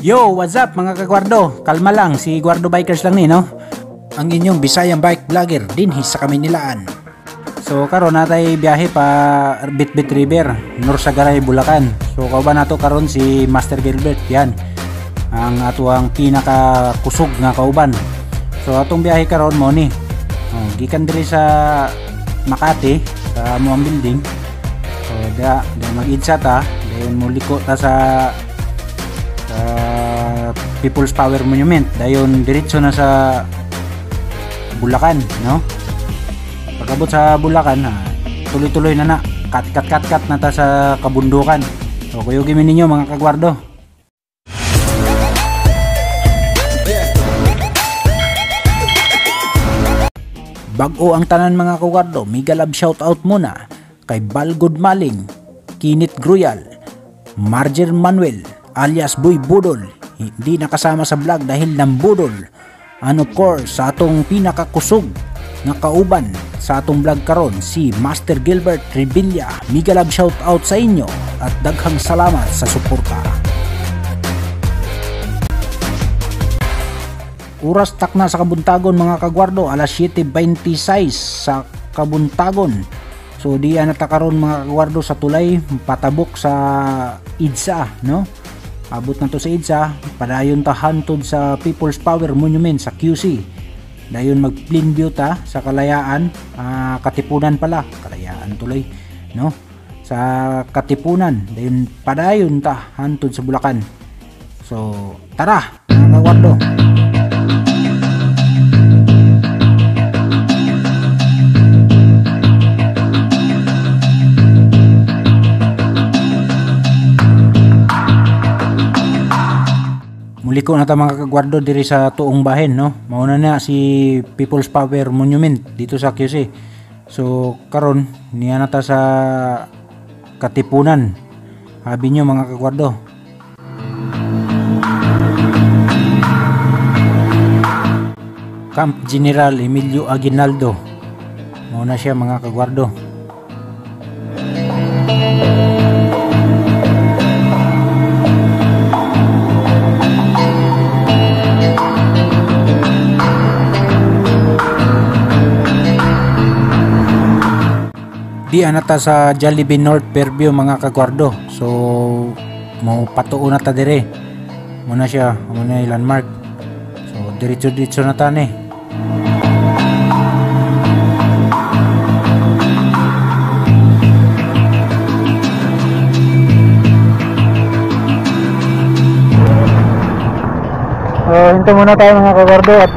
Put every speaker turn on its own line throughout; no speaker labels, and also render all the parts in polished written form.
Yo, what's up mga kagwardo? Kalma lang, si Guardo Bikers lang ni, no? Ang inyong Bisayang bike vlogger dinhi sa Kamaynilaan. So karon natay biyahe pa Bitbit River, Norsagaray, Bulacan. So kauban nato karon si Master Gilbert, yan. Ang atuang pinaka kusog nga kauban. So atong biyahe karon mo ni. Gikan diri sa Makati, sa Muang Building. So da mag-idsa ta, dayon muliko ta sa People's Power Monument, dayon diretso na sa Bulacan, no? Pagabot sa Bulacan, tuloy-tuloy na kat na ta sa kabundukan. So kuyogin ninyo mga kagwardo. Bago ang tanan mga kagwardo, mega love shoutout muna kay Balgod Maling, Kinit Gruyal, Marger Manuel alias Boy Budol, hindi nakasama sa vlog dahil ng budol. And of course, sa atong pinakakusog nga kauban sa atong vlog karon, si Master Gilbert Revilla. Mega love shout out sa inyo at daghang salamat sa suporta. Oras tak na sa Kabuntagon mga kagwardo, alas 7:26 sa Kabuntagon. So diyan na ta karon mga kagwardo sa tulay patabok sa IDSA, no? Abot na to sa IDSA, padayon ta hantod sa People's Power Monument sa QC. Dayon mag plain view ta sa Kalayaan, Katipunan pala, Kalayaan tuloy, no? Sa Katipunan, dayon padayon ta hantod sa Bulacan. So, tara, mga kagwardo. Muliko na ta mga kagwardo diri sa tuong bahin, no? Mauna na si People's Power Monument dito sa QC. So karon niya na ta sa Katipunan. Habi nyo mga kagwardo. Camp General Emilio Aguinaldo. Mauna siya mga kagwardo. Di anata sa Jollibee North Fairview mga kagwardo. So mo patuon na ta dire. Muna siya, muna yung landmark. So diretso na ta ni. Hinto muna tayo mga kagwardo at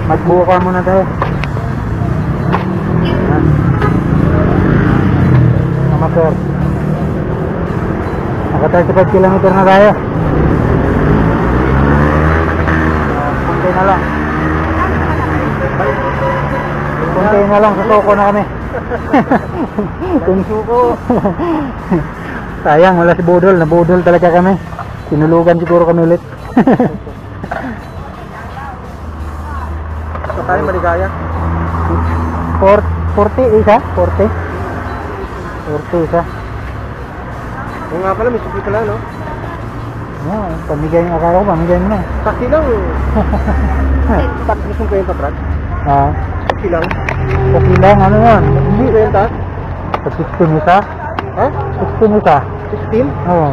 magbuka muna tayo. Sir, naka 35 km na tayo. Kuntay na lang. Kuntay na lang, susuko na kami. Susuko. Sayang, wala si Budol. Nabudol talaga kami. Sinulugan siguro kami ulit.
So tayo maligaya?
40 isa? 40? 40 isa.
Oo nga pala, may suki pala, no?
Oo, pamigay yung akala ko, pamigay mo na.
Taxi lang. Taxi kung kayo patrag? Taxi lang.
Taxi lang, ano yun?
Hindi kayo ta?
16 isa?
Ha?
16 isa?
16?
Oo.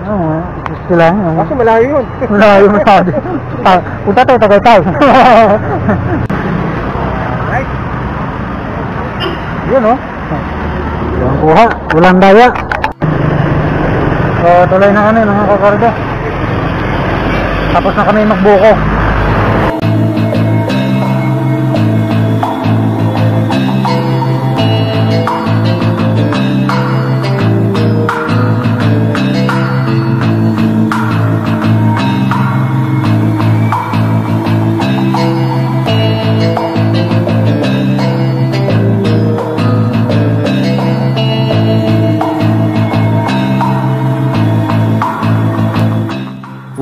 Oo, 16 lang.
Kasi malayo yun.
Malayo masyado. Punta tayo, Tagaytay.
Right.
Yun, oh. Walang kuha, walang daya. So tuloy na kami mga kakarga. Tapos na kami magbuko.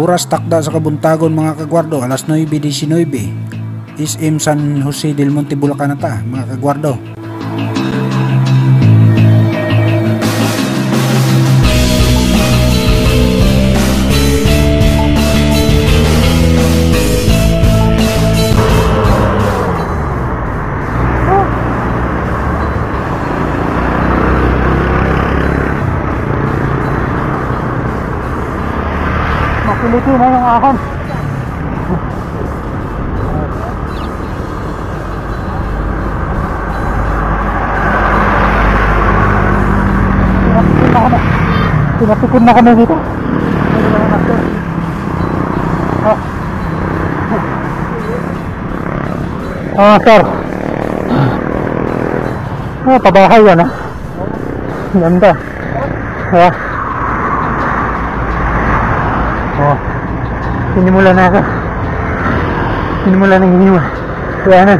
Oras takda sa Kabuntagon mga kagwardo, alas 9:19. SM San Jose del Monte, Bulacan na ta mga kagwardo.
Pilipino yung ahon. Pinapikon na kami dito. Sir. Pabahay yan, ganda. Sinimula na ako. Sinimula na hiniwa. Kaya na.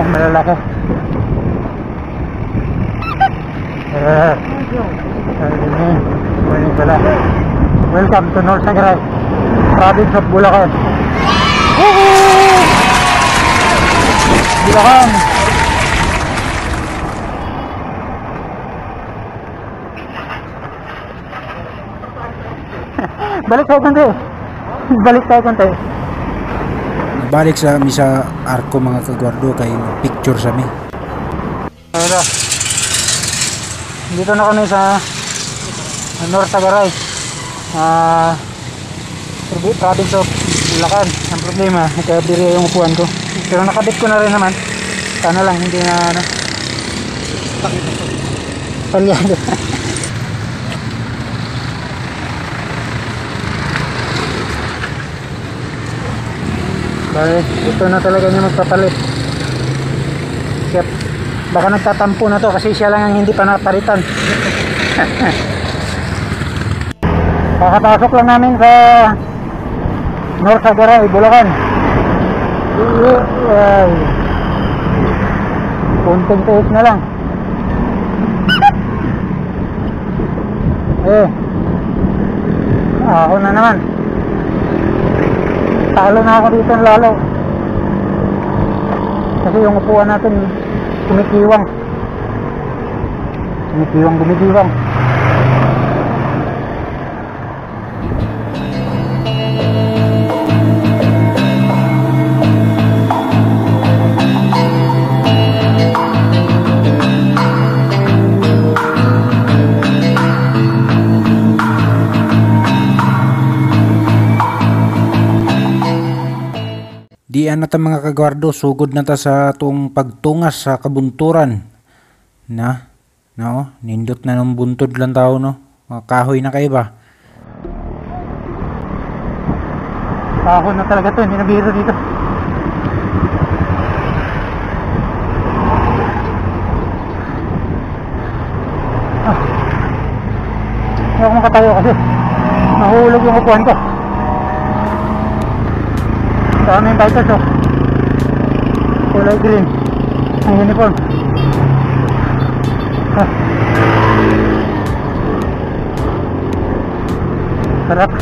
Malalaki. Morning pala. Welcome to North Sagaray, province of Bulacan. Bulacan. Balik tayo konti. Balik tayo konti.
Balik sa misa arko mga kagwardo kay picture sa mi.
Ayun. Dito na kami sa North Sagaray. Province of Bulacan. Ang problema, nagkabiri yung upuan ko. Pero nakabit ko na rin naman. Sana lang hindi na palyado. Bale, ito na talaga niya magpapalit. Kaya baka nagtatampo na to kasi siya lang ang hindi pa napalitan. Kakapasok lang namin sa North Sagaray, Bulacan. Konting tiis na lang. Ako na naman. Talo na ako dito lalo. Kasi yung upuan natin gumigiwang. Gumigiwang.
Diyan na ta mga kagwardo, sugod na ta sa tuong pagtungas sa kabunturan. Nindot na ng buntod lang tao, no? Mga kahoy na kayo ba?
Kahoy na talaga to, hindi na biro dito. Hindi ako makatayo kasi nahulog yung upuan ko. Saan yung bikers, kulay green ang uniform. Sarap.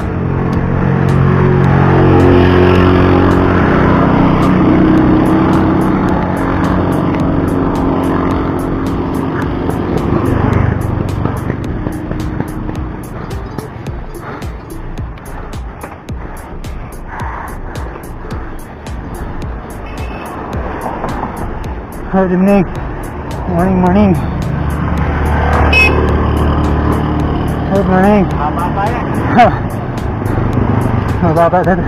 Good evening. Morning. Good morning. Mababa yan. Mababa dito.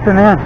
Ito na yan.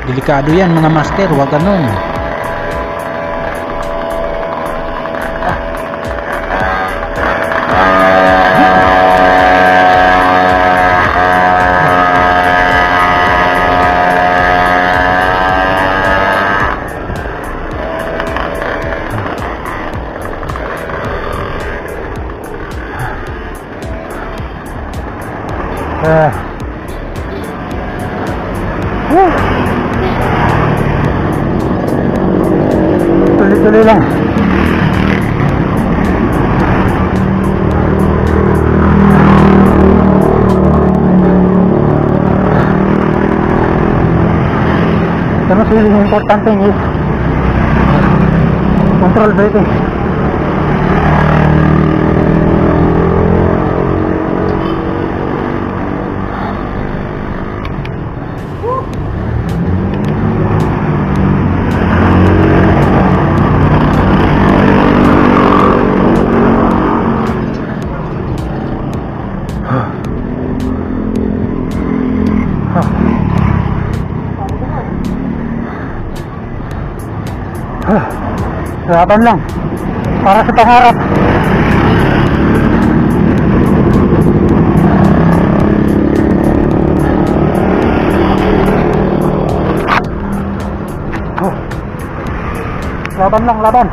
Delikado yan mga master, wag ganun.
Tuloy-tuloy lang. The most really important thing is control breathing. Laban lang para sa pangarap. Laban lang, laban.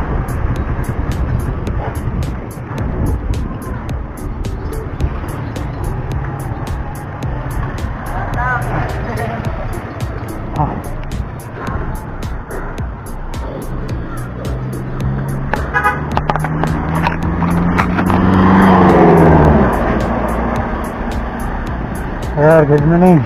There, good morning.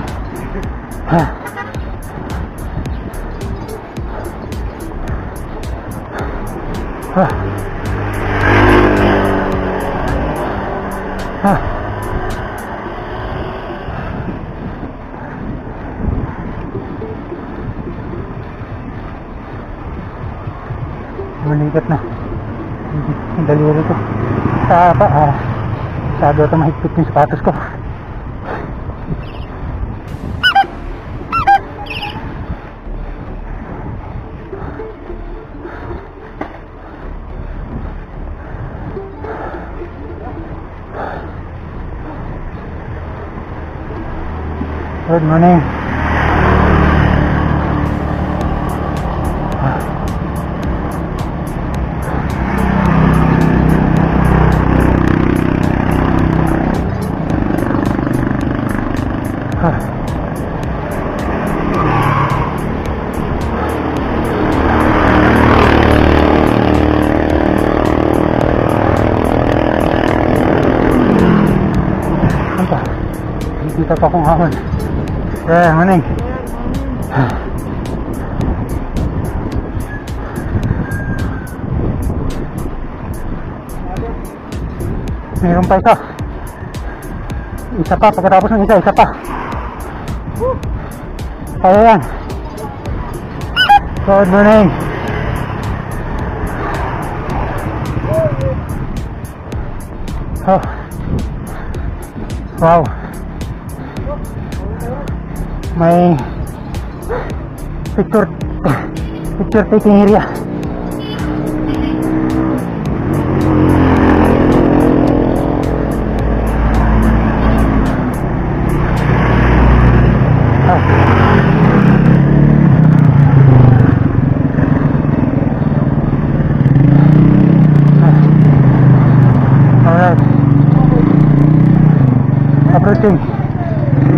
Malipat na yung daliri ko sa masyado ito mahigpit yung sapatos ko. Good morning. Kita pa kong hawon. Maning. Meron pa isa. Isa pa, pagkatapos ng isa pa. Kaya yan. Good morning. Oh. Wow. May picture taking area. Alright. Approaching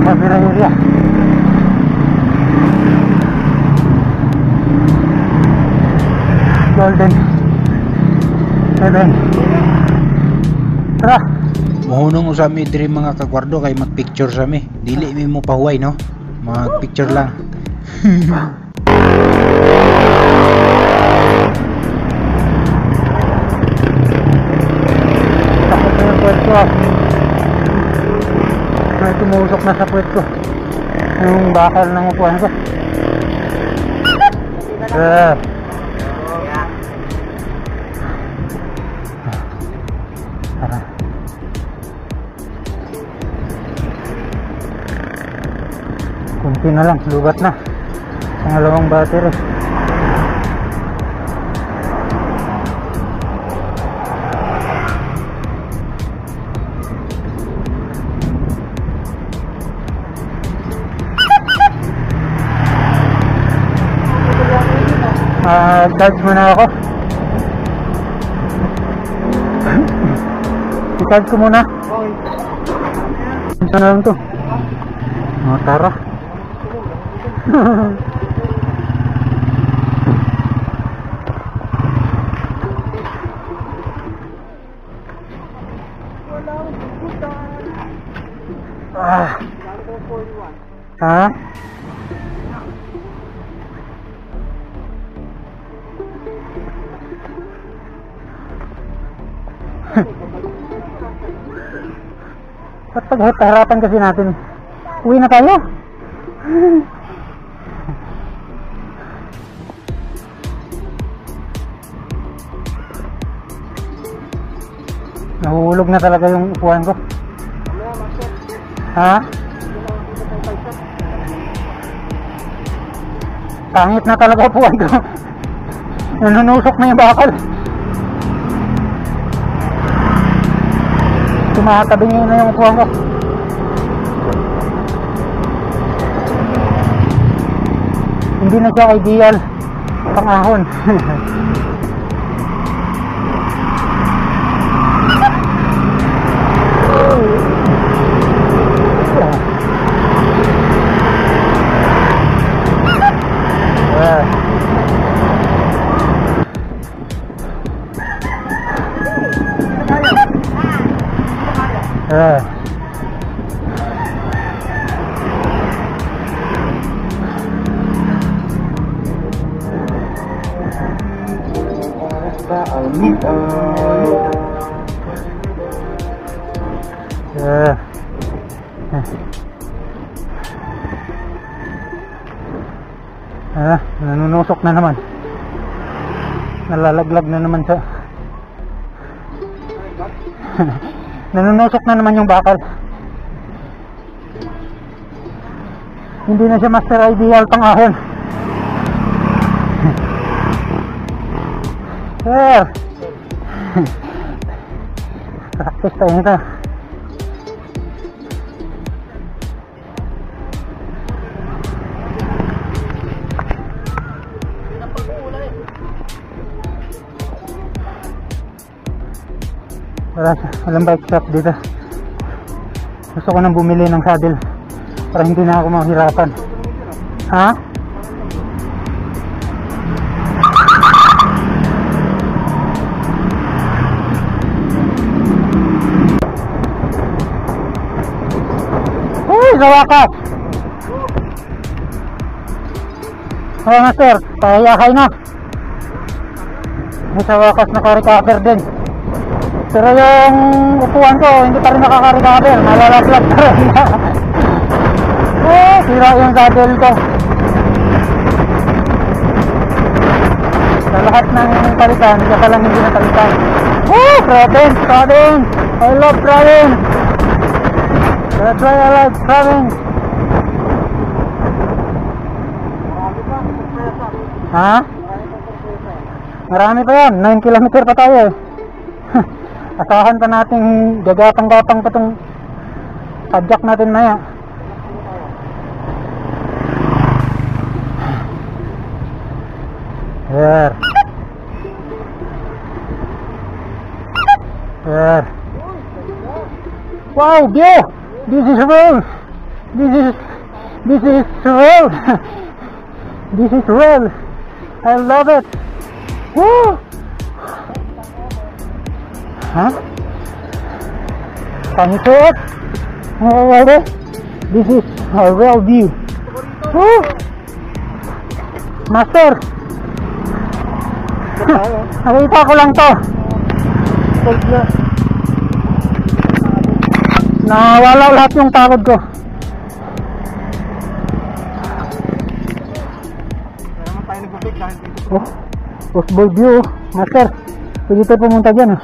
Mabira area. Golden 7. Tara.
Muhunong usami diri mga kagwardo kay mag-picture sa mi. Dili mi mo pahuway no. Mag-picture lang.
Takot na yung puwet ko. May tumusok na sa puwet ko. Yung bakal ng upuan ko. Kunti na lang, lubat na. Pangalawang battery. Charge muna ako. I-charge ko muna. Saan na lang to? Tara. Ha? At pagharapan kasi natin, uwi na tayo. Nahulog na talaga yung upuan ko. Ha? Pangit na talaga upuan ko. Nanunusok na yung bakal. Tumatabingin na yung upuan ko. Hindi na siya ideal pang-ahon. Nanunusok na naman. Nalalaglag na naman siya. Nanunusok na naman yung bakal. Hindi na siya master ideal pang ahon. Sir, practice tayo nito. Walang bike shop dito. Gusto ko nang bumili ng saddle para hindi na ako mahirapan. Ha? Uy, sa wakas! Oo nga sir, pahayakay na. Sa wakas naka-recover din. Pero yung upuan ko, hindi pa rin nakaka-recover. Malalaglag pa rin. Oh, sira yung saddle ko. Sa lahat ng palitan, kaya pa lang hindi na palitan. Oh, province. I love province. That's why I like province. Ha? Marami pa yan. 9 kilometer pa tayo eh. Asahan pa natin gagapang-gapang pa itong padjak natin maya. There. There. Wow, view! This is real! This is real! This is real! I love it! Woo! Huh? Can you see it? Alright, this is a real view. Woo! Master! Nakita ko lang to. Nawala lahat yung pagod ko. Oh, Postboy view. Master, pwede tayo pumunta dyan.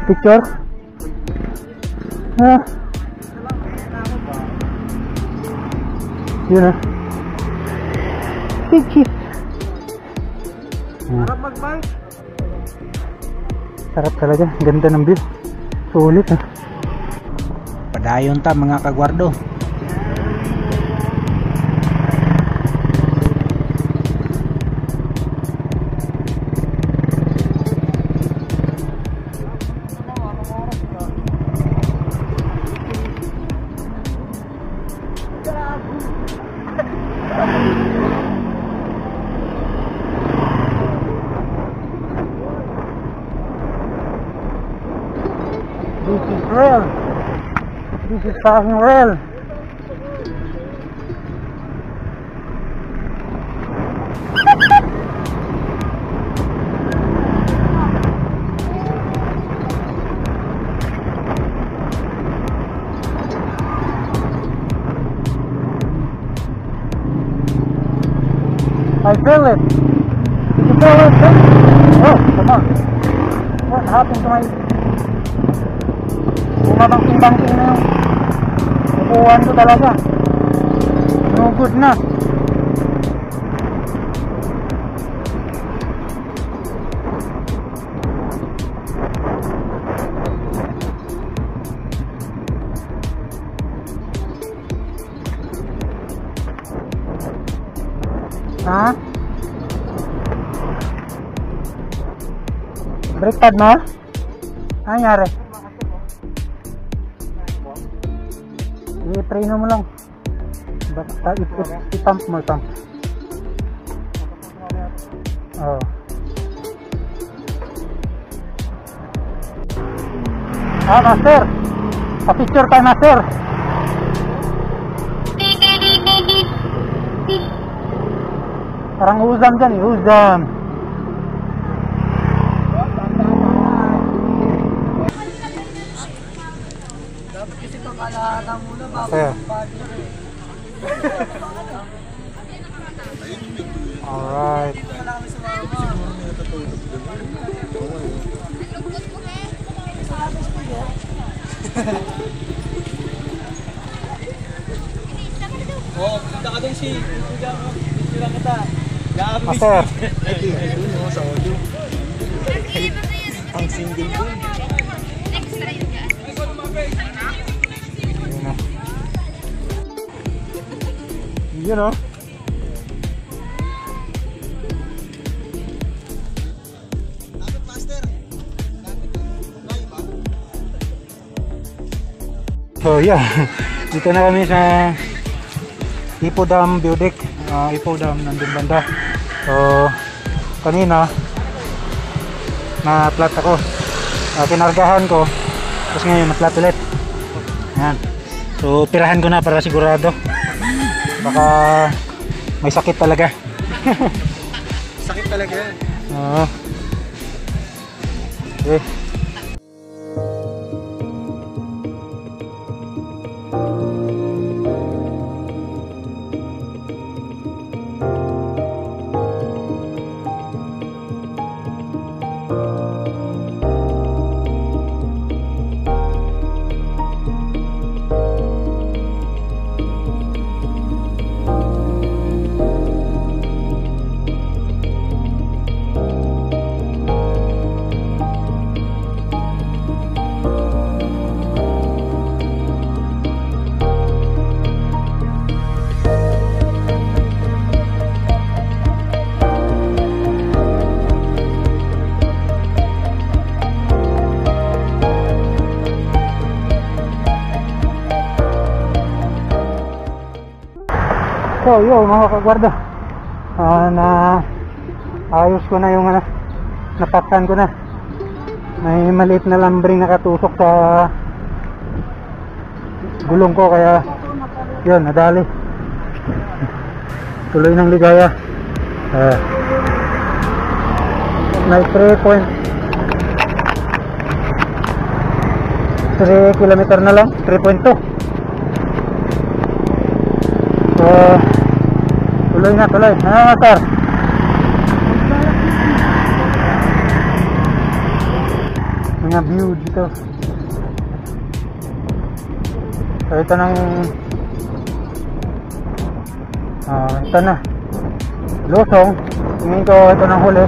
Picture. Yun big cheese.
Sarap mag-bike.
Sarap talaga. Ganda ng view. Sulit
Padayon ta mga kagwardo.
This is real. This is fucking real. I feel it. Did you feel it? Oh, come on. What happened to my... Bumabangking-bangking na yung upuan ko talaga. No good na. Ha? Brake pad mo? Ano nangyari? I-train mo lang. Basta i-pump mo, i-pump. Oh. Master. Pa-picture tayo, master. Parang huzam dyan eh, huzam. Master. Alright.
Punta ka dun si Picture kita.
Master.
Ang single ko.
You know. So yeah, dito na kami sa Ipoh Dam view deck. Ipoh Dam nandun banda. So kanina na-flat ako. Pinargahan ko. Tapos ngayon na-flat ulit. Ayan. So pirahan ko na para sigurado. Baka may sakit talaga.
Sakit talaga yan.
Okay. So yo mga kagwardo, na ayos ko na yung napaktan ko na. May maliit na lambring nakatusok sa gulong ko, kaya yun, nadali. Tuloy ng ligaya. May 3 kilometer na lang, 3.2. So tuloy na, tuloy. Sir, mga view dito. So ito na Losong. Tingin ko ito ng huli.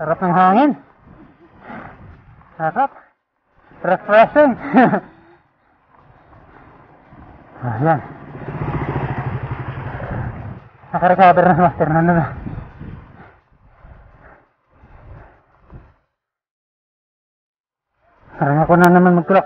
Sarap ng hangin. Sarap. Refreshing. Ayan. Nakarecover na master na na. Parang ako na naman magtulak.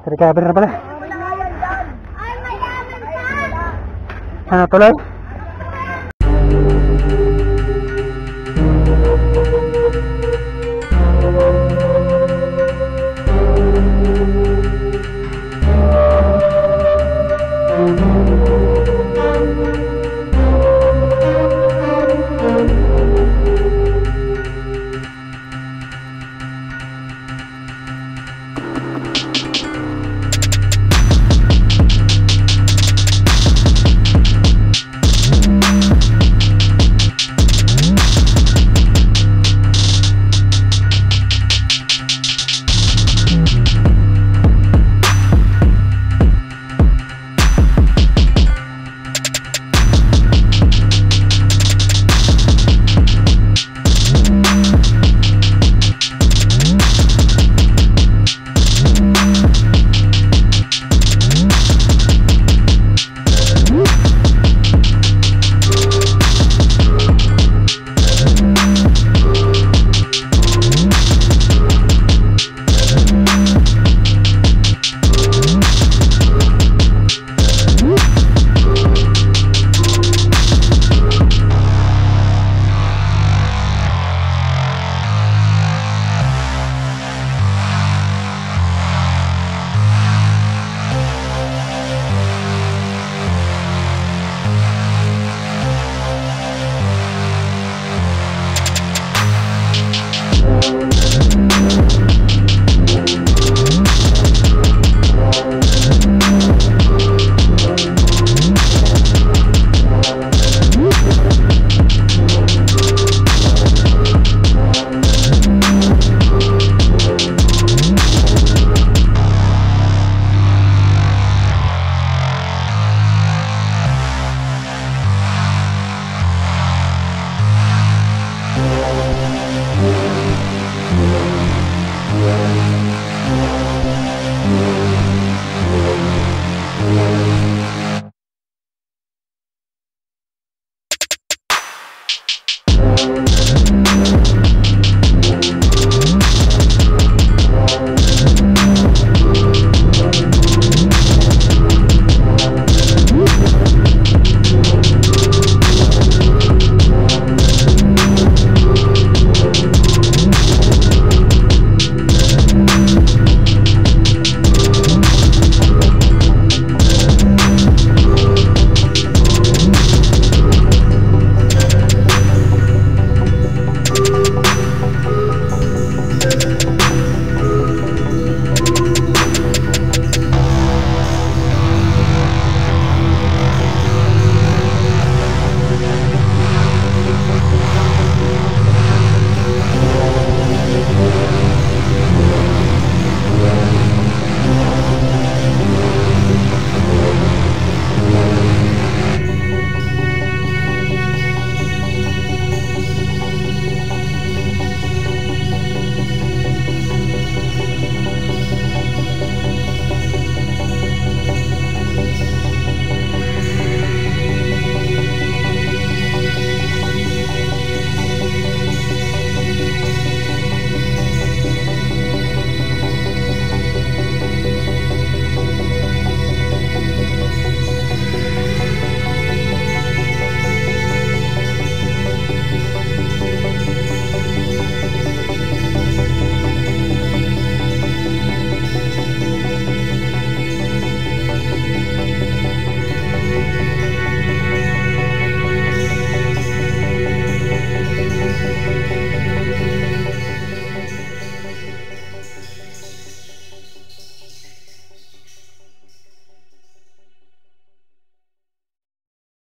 Recover na pala. Ano tuloy?